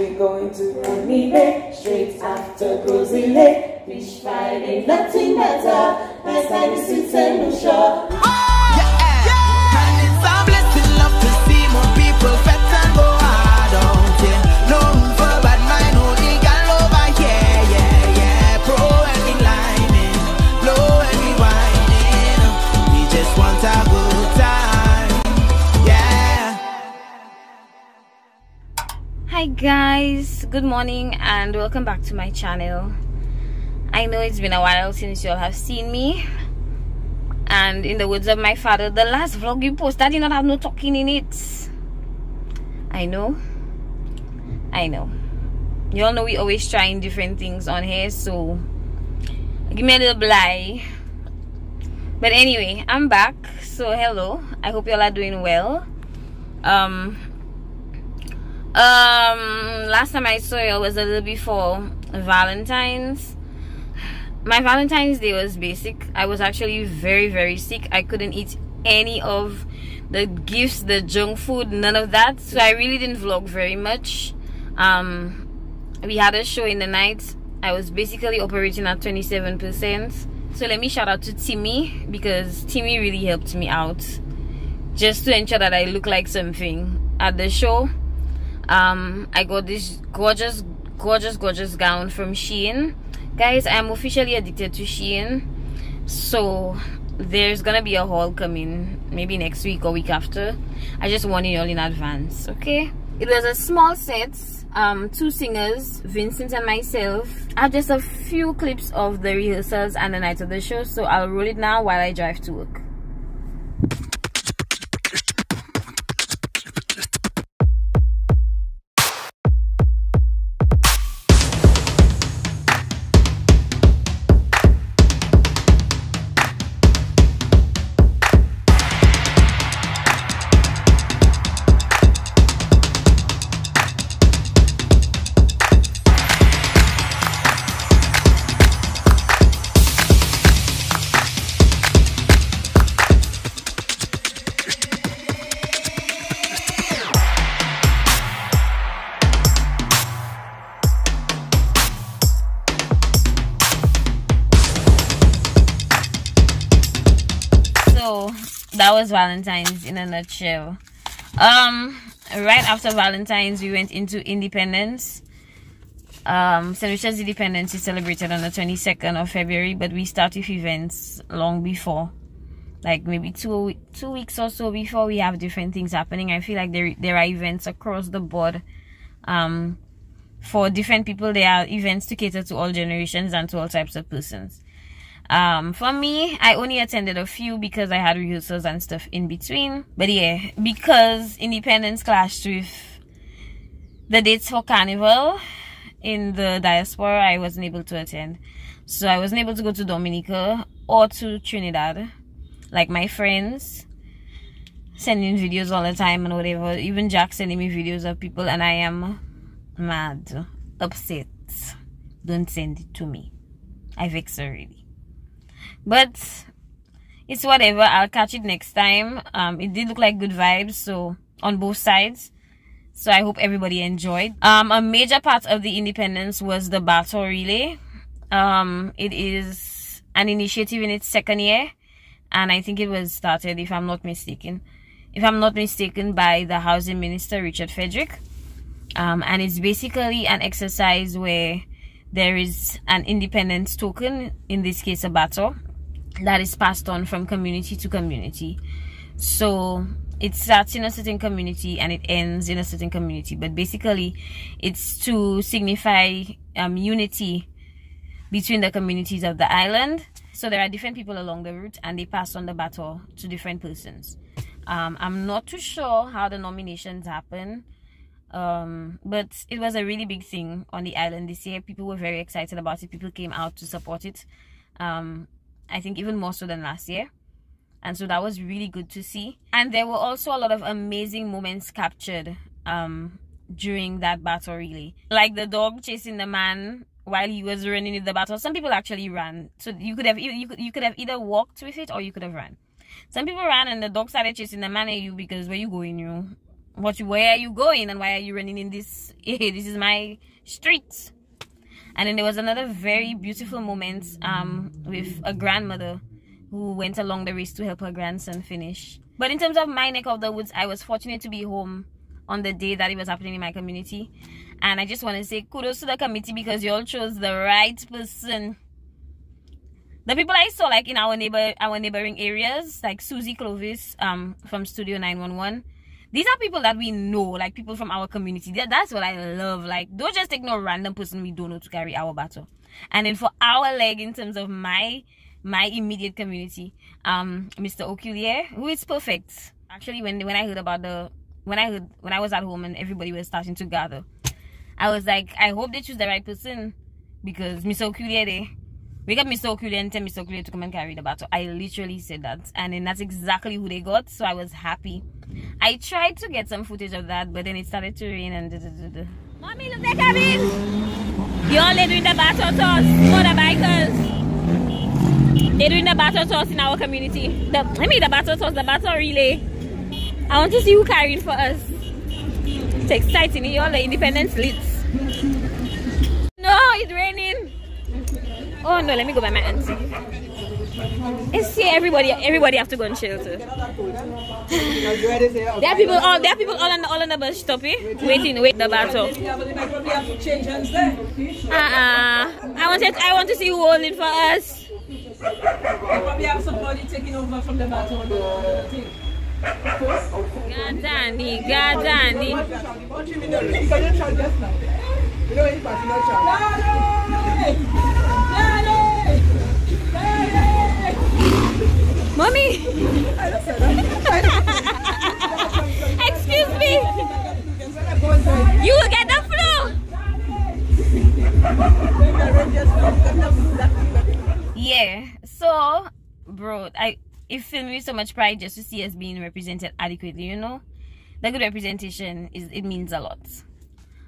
We're going to Money Bay, straight after Grozy Lake. Fish Friday, nothing better. Nice time to sit and Lucia. Hi guys, good morning and welcome back to my channel. I know it's been a while since you all have seen me, and in the words of my father, the last vlog you posted did not have no talking in it. I know you all know we always trying different things on here, so give me a little bly. But anyway, I'm back, so hello, I hope you all are doing well. Last time I saw you was a little before Valentine's. My Valentine's Day was basic. I was actually very sick. I couldn't eat any of the gifts, the junk food, none of that, so I really didn't vlog very much. We had a show in the night. I was basically operating at 27%. So let me shout out to Timmy, because Timmy really helped me out just to ensure that I look like something at the show. I got this gorgeous gown from Shein. Guys, I am officially addicted to Shein, so there's gonna be a haul coming maybe next week or week after. I just warn you all in advance, okay? It was a small set, 2 singers, Vincent and myself. I have just a few clips of the rehearsals and the night of the show, so I'll roll it now while I drive to work. So that was Valentine's in a nutshell. Right after Valentine's, we went into Independence. St. Lucia's Independence is celebrated on the 22nd of February, but we start with events long before, like maybe two weeks or so before. We have different things happening. I feel like there are events across the board. For different people, there are events to cater to all generations and to all types of persons. For me, I only attended a few because I had rehearsals and stuff in between. But yeah, because Independence clashed with the dates for Carnival in the diaspora, I wasn't able to attend. So I wasn't able to go to Dominica or to Trinidad. Like my friends sending videos all the time and whatever. Even Jack sending me videos of people, and I am mad, upset. Don't send it to me. I vex already. But it's whatever, I'll catch it next time. It did look like good vibes, so on both sides, so I hope everybody enjoyed. A major part of the Independence was the battle relay. It is an initiative in its 2nd year, and I think it was started, if I'm not mistaken by the housing minister, Richard Frederick. And it's basically an exercise where there is an independence token, in this case a baton, that is passed on from community to community. So it starts in a certain community and it ends in a certain community, but basically it's to signify unity between the communities of the island. So there are different people along the route and they pass on the baton to different persons. I'm not too sure how the nominations happen, but it was a really big thing on the island this year. People were very excited about it. People came out to support it. I think even more so than last year, and so that was really good to see. And there were also a lot of amazing moments captured during that battle relay, like the dog chasing the man while he was running with the battle. Some people actually ran, so you could have either walked with it or you could have ran. Some people ran and the dog started chasing the man at you because where you going, where are you going and why are you running in this? This is my street. And then there was another very beautiful moment with a grandmother who went along the race to help her grandson finish. But in terms of my neck of the woods, I was fortunate to be home on the day that it was happening in my community. And I just want to say kudos to the committee because you all chose the right person. The people I saw like in our neighboring areas, like Susie Clovis from Studio 911. These are people that we know, like people from our community. That's what I love. Like, don't just take no random person we don't know to carry our battle. And then for our leg, in terms of my immediate community, Mr. Oculier, who is perfect. Actually, when I heard about when I was at home and everybody was starting to gather, I was like, I hope they choose the right person because Mr. Oculier, we got Mr. Oculier and tell Mr. Oculier to come and carry the battle. I literally said that, and then that's exactly who they got. So I was happy. I tried to get some footage of that, but then it started to rain and Mommy, look, they're coming! Y'all, they're doing the battle toss for the bikers. They're doing the battle toss in our community. The battle toss, the battle relay. I want to see who carried for us. It's exciting, y'all, the independence leads. No, it's raining. Oh no, let me go by my auntie. It's here, everybody have to go and shelter. There are people all on the bus stop, waiting the battle. I want to see who holding for us. Probably have somebody taking over from the battle. Gadani. Mommy! Excuse me! You will get the flu! Yeah, so, bro, it filled me with so much pride just to see us being represented adequately, you know? The good representation, it means a lot.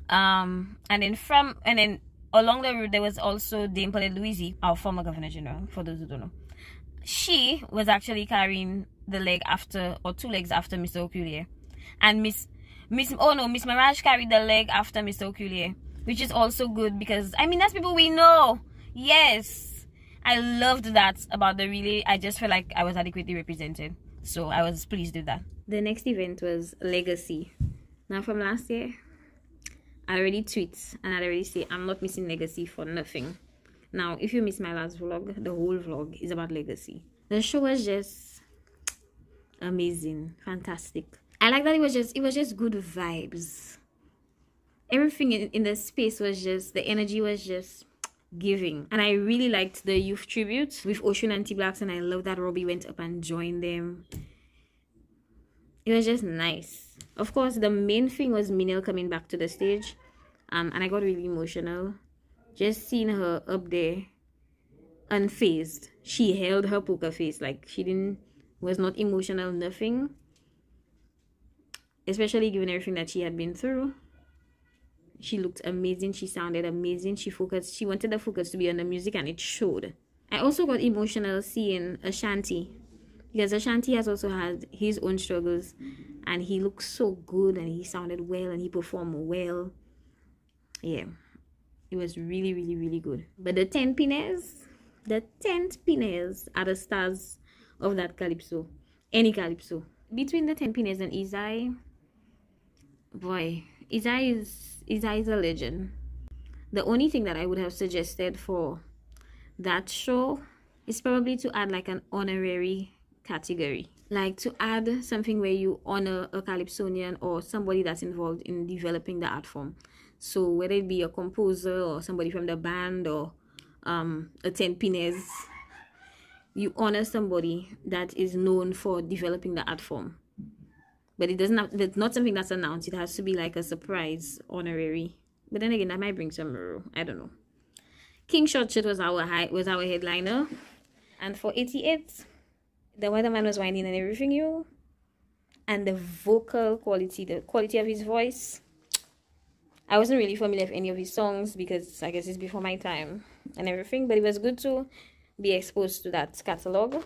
And then along the route, there was also Dame Paulette Louise, our former Governor General, for those who don't know. She was actually carrying the leg after, or 2 legs after Mr. Oculier. And Miss Mirage carried the leg after Mr. Oculier, which is also good because, I mean, that's people we know. Yes. I loved that about the relay. I just felt like I was adequately represented. So I was pleased with that. The next event was Legacy. Now from last year, I already tweet and I already say I'm not missing Legacy for nothing. Now, if you missed my last vlog, the whole vlog is about Legacy. The show was just amazing, fantastic. I like that it was just good vibes. Everything in the space was just, the energy was just giving. And I really liked the youth tribute with Ocean Anti-Blacks, and I love that Robbie went up and joined them. It was just nice. Of course, the main thing was Minel coming back to the stage, and I got really emotional. Just seeing her up there, unfazed. She held her poker face, like she was not emotional, nothing. Especially given everything that she had been through. She looked amazing, she sounded amazing, she wanted the focus to be on the music, and it showed. I also got emotional seeing Ashanti, because Ashanti has also had his own struggles, and he looked so good, and he sounded well, and he performed well. Yeah. It was really, really, really good. But the 10 pinners are the stars of that calypso. Any calypso. Between the 10 pinners and Izai, boy, Izai is a legend. The only thing that I would have suggested for that show is probably to add like an honorary category. Like to add something where you honor a calypsonian or somebody that's involved in developing the art form. So whether it be a composer or somebody from the band or a 10 pinners, you honor somebody that is known for developing the art form. But it's not something that's announced. It has to be like a surprise honorary. But then again, that might bring some, I don't know. King Short Shit was our headliner. And for 88, the weatherman was whining and everything, you. And the vocal quality, the quality of his voice. I wasn't really familiar with any of his songs because I guess it's before my time and everything. But it was good to be exposed to that catalog.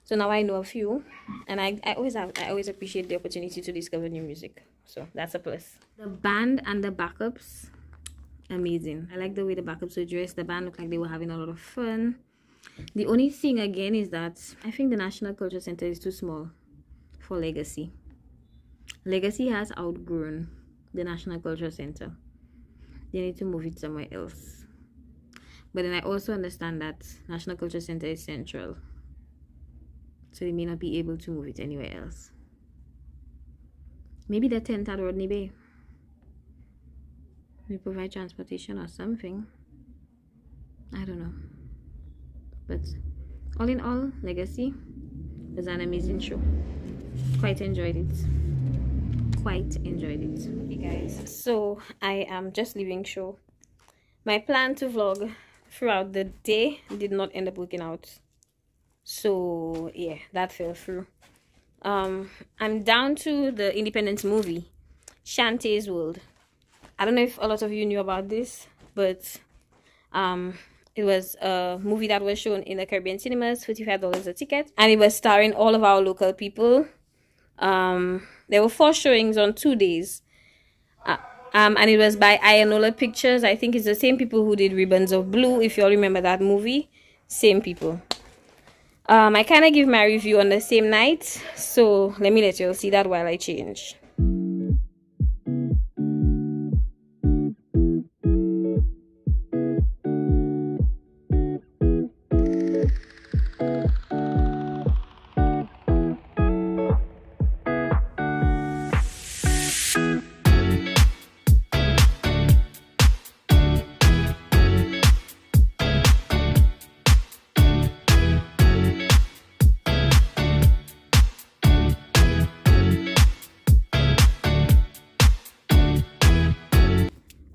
So now I know a few. And I always appreciate the opportunity to discover new music. So that's a plus. The band and the backups, amazing. I like the way the backups were dressed. The band looked like they were having a lot of fun. The only thing again is that I think the National Culture Center is too small for Legacy. Legacy has outgrown the National Culture Center. They need to move it somewhere else. But then I also understand that National Culture Center is central, so they may not be able to move it anywhere else. Maybe the tent at Rodney Bay. We provide transportation or something. I don't know. But all in all, Legacy was an amazing show. Quite enjoyed it. Okay guys, so I am just leaving show. My plan to vlog throughout the day did not end up working out, so yeah, that fell through. I'm down to the independent movie Shantae's World. I don't know if a lot of you knew about this, but it was a movie that was shown in the Caribbean cinemas, $45 a ticket, and it was starring all of our local people. There were 4 showings on 2 days, and it was by Ayanola Pictures. I think it's the same people who did Ribbons of Blue, if you all remember that movie. Same people. I kind of give my review on the same night, so let me let you all see that while I change.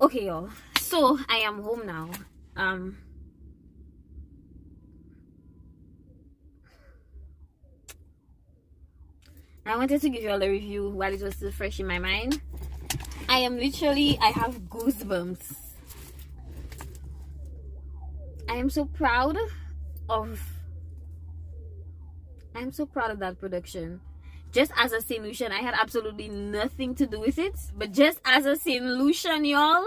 Okay y'all, so I am home now. I wanted to give you all a review while it was still fresh in my mind. I have goosebumps. I am so proud of that production. Just as a St. Lucian, I had absolutely nothing to do with it, but just as a St. Lucian, y'all,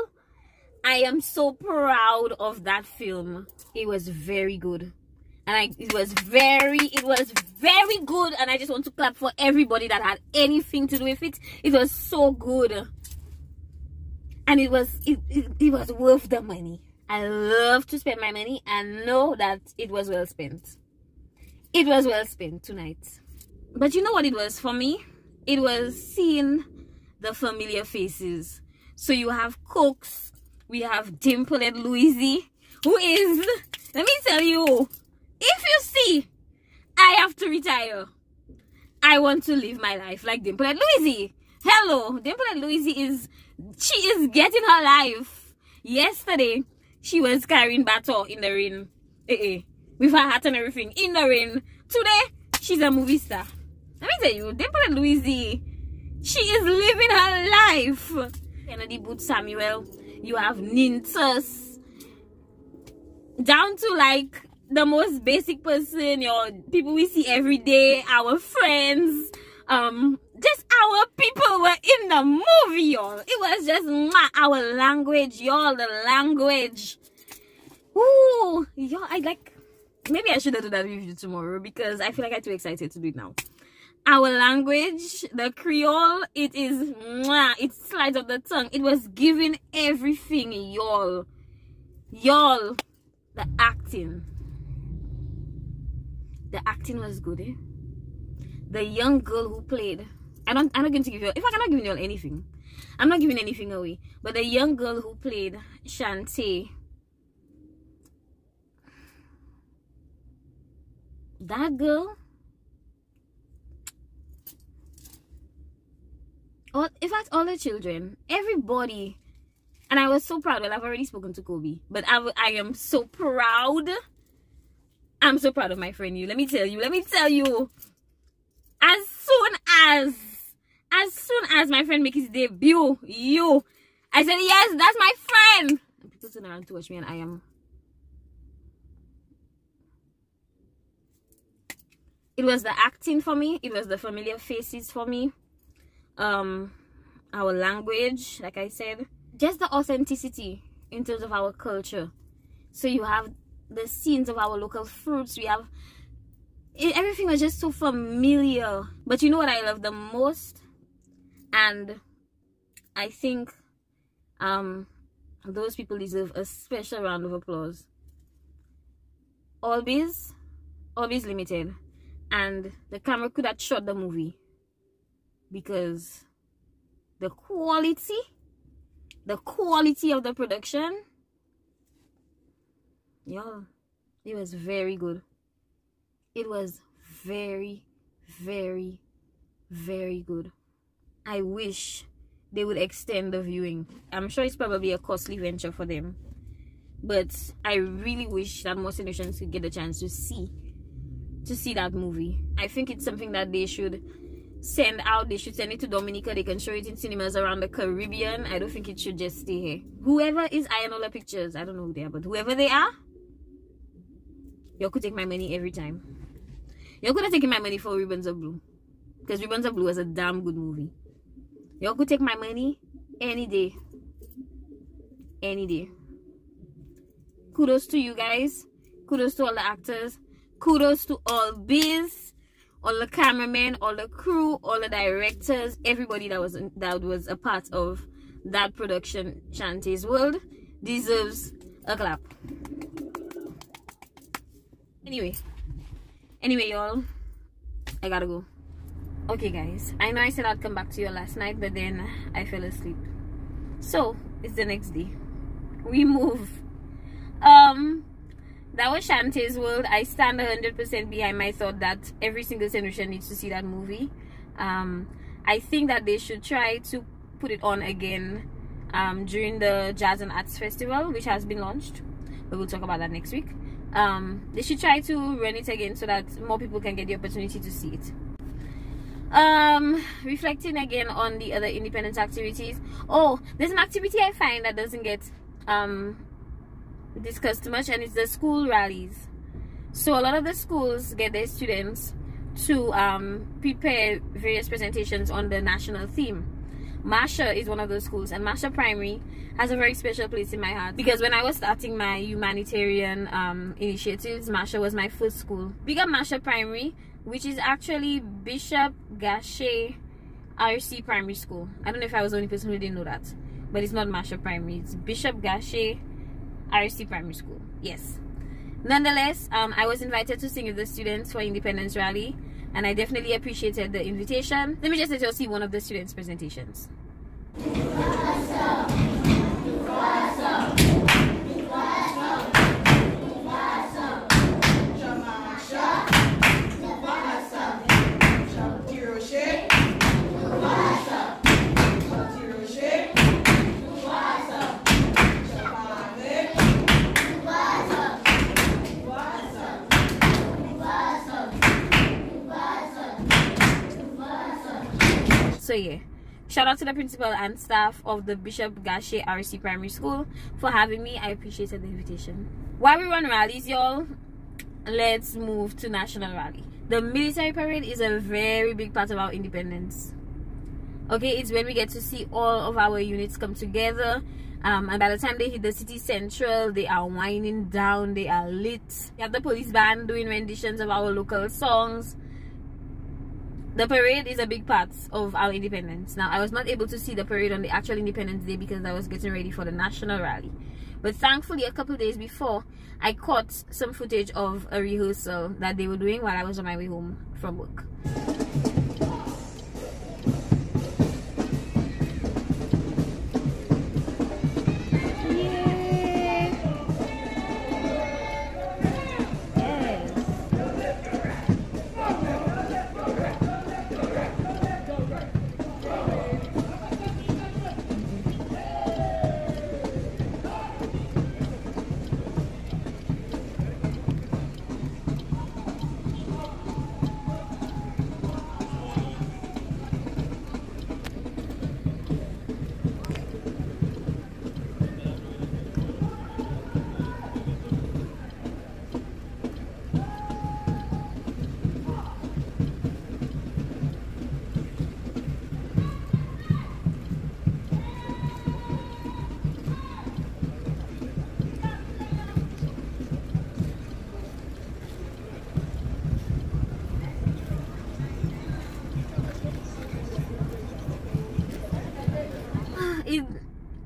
I am so proud of that film. It was very good, and it was very good, and I just want to clap for everybody that had anything to do with it. It was so good, and it was worth the money. I love to spend my money and know that it was well spent. It was well spent tonight. But you know what it was for me? It was seeing the familiar faces. So you have Cooks, we have Dimple and Louise, who is, let me tell you, if you see, I have to retire. I want to live my life like Dimple and Louise. Hello, Dimple and Louise she is getting her life. Yesterday, she was carrying baton in the rain. With her hat and everything, in the rain. Today, she's a movie star. Let me tell you, Dimple and Louise, she is living her life. Kennedy Booth Samuel, you have Nintus, down to like the most basic person, your people we see every day, our friends, just our people were in the movie, y'all. It was just our language, y'all, the language. Ooh, y'all, maybe I should have done that review tomorrow because I feel like I'm too excited to do it now. Our language, the Creole, it slides off the tongue. It was giving everything, y'all. Y'all, the acting was good, eh? The young girl who played, I'm not going to give you, if I cannot give you all anything, I'm not giving anything away, but the young girl who played Shantae, that girl, in fact, all the children, everybody, and I was so proud. Well, I've already spoken to Kobe, but I am so proud. I'm so proud of my friend. Let me tell you. As soon as my friend makes his debut, I said, yes, that's my friend. And people turn around to watch me, and I am. It was the acting for me. It was the familiar faces for me. our language, like I said, just the authenticity in terms of our culture. So you have the scenes of our local fruits. We have everything was just so familiar. But you know what I love the most, and I think those people deserve a special round of applause. Always Limited and the camera could have shot the movie, because the quality of the production, y'all, it was very good. It was very, very, very good. I wish they would extend the viewing. I'm sure it's probably a costly venture for them, but I really wish that more Indonesians could get a chance to see that movie. I think it's something that they should send out. They should send it to Dominica. They can show it in cinemas around the Caribbean. I don't think it should just stay here. Whoever is Ayanola Pictures, I don't know who they are, but whoever they are, y'all could take my money every time. Y'all could have taken my money for Ribbons of Blue, because Ribbons of Blue was a damn good movie. Y'all could take my money any day. Any day. Kudos to you guys. Kudos to all the actors. Kudos to all Biz, all the cameramen, all the crew, all the directors, everybody that was a part of that production. Shantae's World deserves a clap. Anyway, y'all, I gotta go. Okay, guys, I know I said I'd come back to you last night, but then I fell asleep. So it's the next day. We move. That was Shantae's World. I stand 100% behind my thought that every single generation needs to see that movie. I think that they should try to put it on again during the Jazz and Arts Festival, which has been launched, but we'll talk about that next week. They should try to run it again so that more people can get the opportunity to see it. Reflecting again on the other independence activities. Oh, there's an activity I find that doesn't get discussed much, and it's the school rallies. So a lot of the schools get their students to prepare various presentations on the national theme. Masha is one of those schools, and Masha Primary has a very special place in my heart, because when I was starting my humanitarian initiatives, Masha was my first school. Big up Masha Primary, which is actually Bishop Gache RC Primary School. I don't know if I was the only person who didn't know that, but it's not Masha Primary, it's Bishop Gache RC Primary School. Yes. Nonetheless, I was invited to sing with the students for Independence Rally, and I definitely appreciated the invitation. Let me just let you all see one of the students' presentations. So yeah, shout out to the principal and staff of the Bishop Gache RC Primary School for having me. I appreciated the invitation. While we run rallies, y'all, let's move to National Rally. The military parade is a very big part of our independence. Okay, it's when we get to see all of our units come together, and by the time they hit the city central, they are winding down, they are lit. We have the police band doing renditions of our local songs. The parade is a big part of our independence. Now, I was not able to see the parade on the actual Independence Day because I was getting ready for the National Rally. But thankfully, a couple days before, I caught some footage of a rehearsal that they were doing while I was on my way home from work.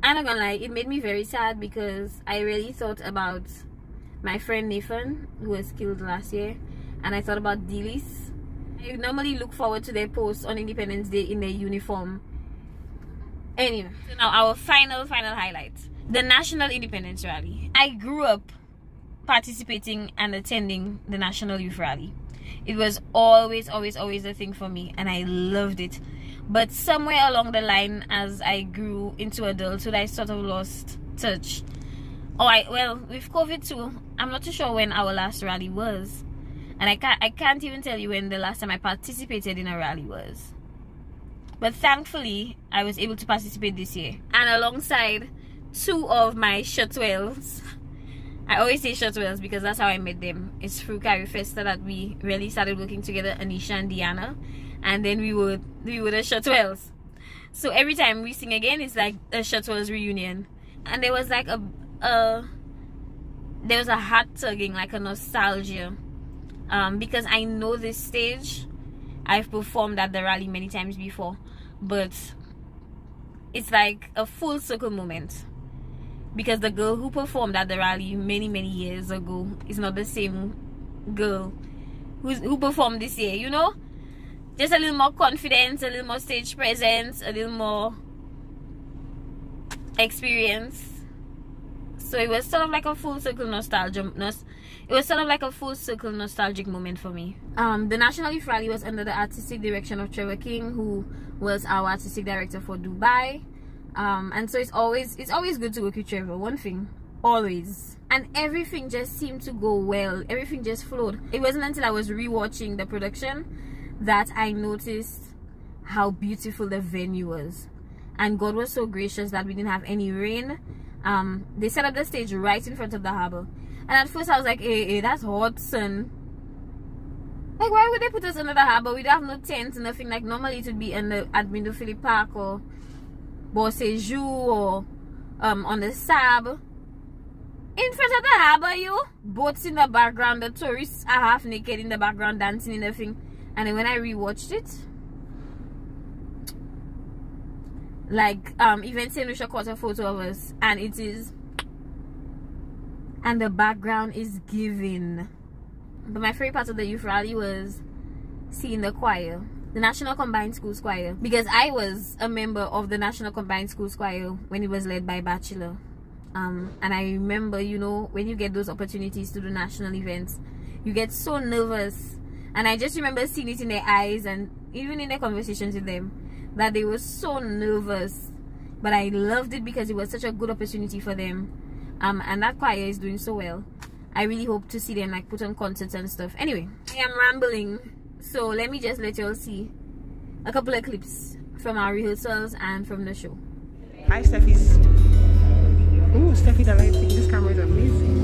I'm not gonna lie, it made me very sad because I really thought about my friend Nathan, who was killed last year, and I thought about Delis. I normally look forward to their posts on Independence Day in their uniform. Anyway, so now our final highlight, the National Independence Rally. I grew up participating and attending the National Youth Rally. It was always a thing for me, and I loved it. But somewhere along the line, as I grew into adulthood, I sort of lost touch. Well, with COVID too, I'm not too sure when our last rally was, and I can't even tell you when the last time I participated in a rally was. But thankfully, I was able to participate this year, and alongside two of my shotwells. I always say shotwells because that's how I met them. It's through Carrie Festa that we really started working together, Anisha and Diana, and then we were the shotwells. So every time we sing again, it's like a shotwells reunion, and there was like a heart tugging, like a nostalgia, because I know this stage. I've performed at the rally many times before, but it's like a full circle moment, because the girl who performed at the rally many years ago is not the same girl who performed this year, you know. Just a little more confidence, a little more stage presence, a little more experience. So it was sort of like a full circle nostalgia. It was sort of like a full circle nostalgic moment for me. The National Youth Rally was under the artistic direction of Trevor King, who was our artistic director for Dubai. And so it's always good to work with Trevor. One thing, always. And everything just seemed to go well. Everything just flowed. It wasn't until I was rewatching the production that I noticed how beautiful the venue was. And God was so gracious that we didn't have any rain. They set up the stage right in front of the harbor. And at first I was like, hey, that's hot, son. Like, why would they put us under the harbor? We don't have no tent, nothing. Like, normally it would be in the Admiral Philip Park or Bossejou or on the Sab. In front of the harbor, you. Boats in the background. The tourists are half naked in the background dancing in the thing. And then when I rewatched it, like, even St. Lucia caught a photo of us, and it is, and the background is giving. But my favorite part of the youth rally was seeing the choir, the National Combined Schools Choir, because I was a member of the National Combined Schools Choir when it was led by Bachelor. And I remember, you know, when you get those opportunities to do national events, you get so nervous. And I just remember seeing it in their eyes, and even in their conversations with them, that they were so nervous. But I loved it because it was such a good opportunity for them. And that choir is doing so well. I really hope to see them like put on concerts and stuff. Anyway, I am rambling, so let me just let you all see a couple of clips from our rehearsals and from the show. Hi, Steffi's. Ooh, Steffi, the lighting. This camera is amazing.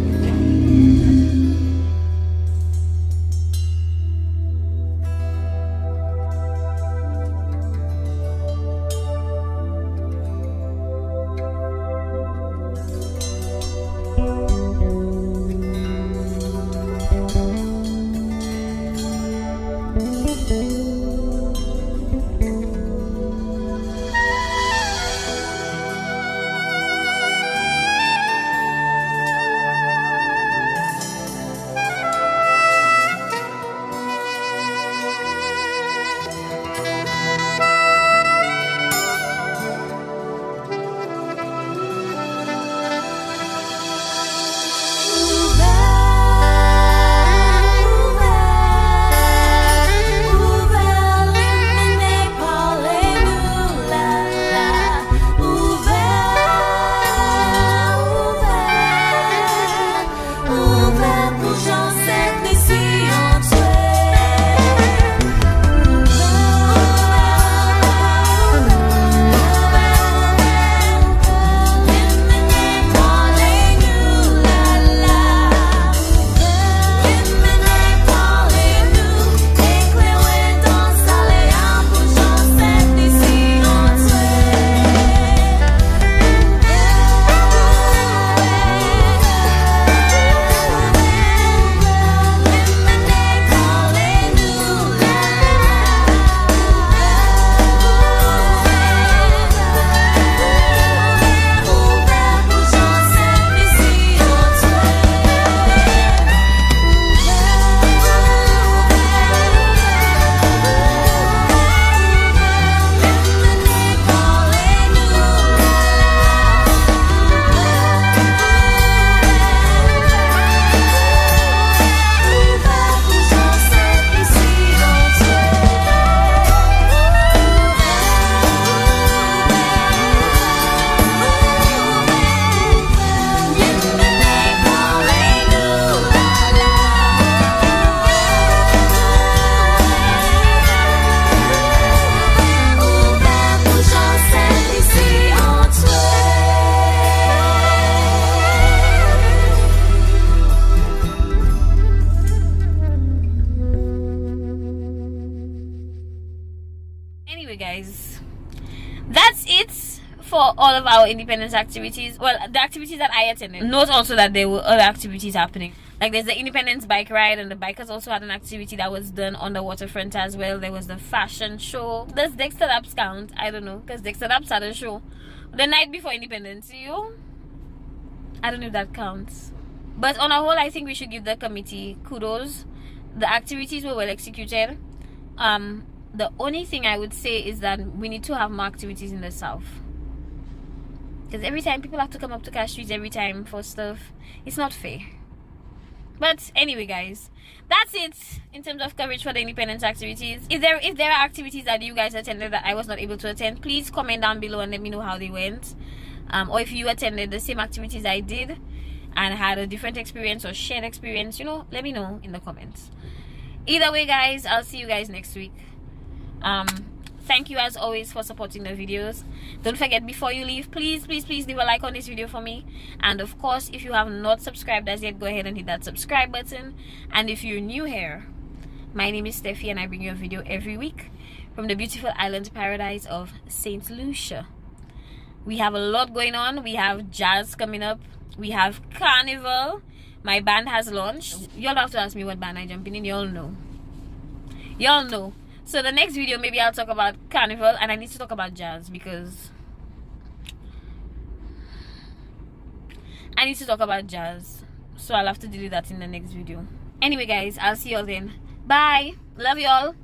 for all of our independence activities, well, the activities that I attended, note also that there were other activities happening. Like there's the independence bike ride, and the bikers also had an activity that was done on the waterfront as well. There was the fashion show. Does Dexter Labs count? I don't know, because Dexter Labs had a show the night before independence. I don't know if that counts. But on a whole, I think we should give the committee kudos. The activities were well executed. The only thing I would say is that we need to have more activities in the south, because every time people have to come up to Cash Streets every time for stuff, it's not fair. But anyway, guys, that's it in terms of coverage for the independence activities. If there are activities that you guys attended that I was not able to attend, please comment down below and let me know how they went. Or if you attended the same activities I did and had a different experience or shared experience, let me know in the comments. Either way, guys, I'll see you guys next week. Thank you as always for supporting the videos. Don't forget, before you leave, please leave a like on this video for me. And of course, if you have not subscribed as yet, go ahead and hit that subscribe button. And if you're new here, my name is Steffi and I bring you a video every week from the beautiful island paradise of St. Lucia. We have a lot going on. We have jazz coming up. We have carnival. My band has launched. Y'all have to ask me what band I jumping in. Y'all know. So the next video, maybe I'll talk about carnival, and I need to talk about jazz because I need to talk about jazz. So I'll have to do that in the next video. Anyway, guys, I'll see y'all then. Bye. Love y'all.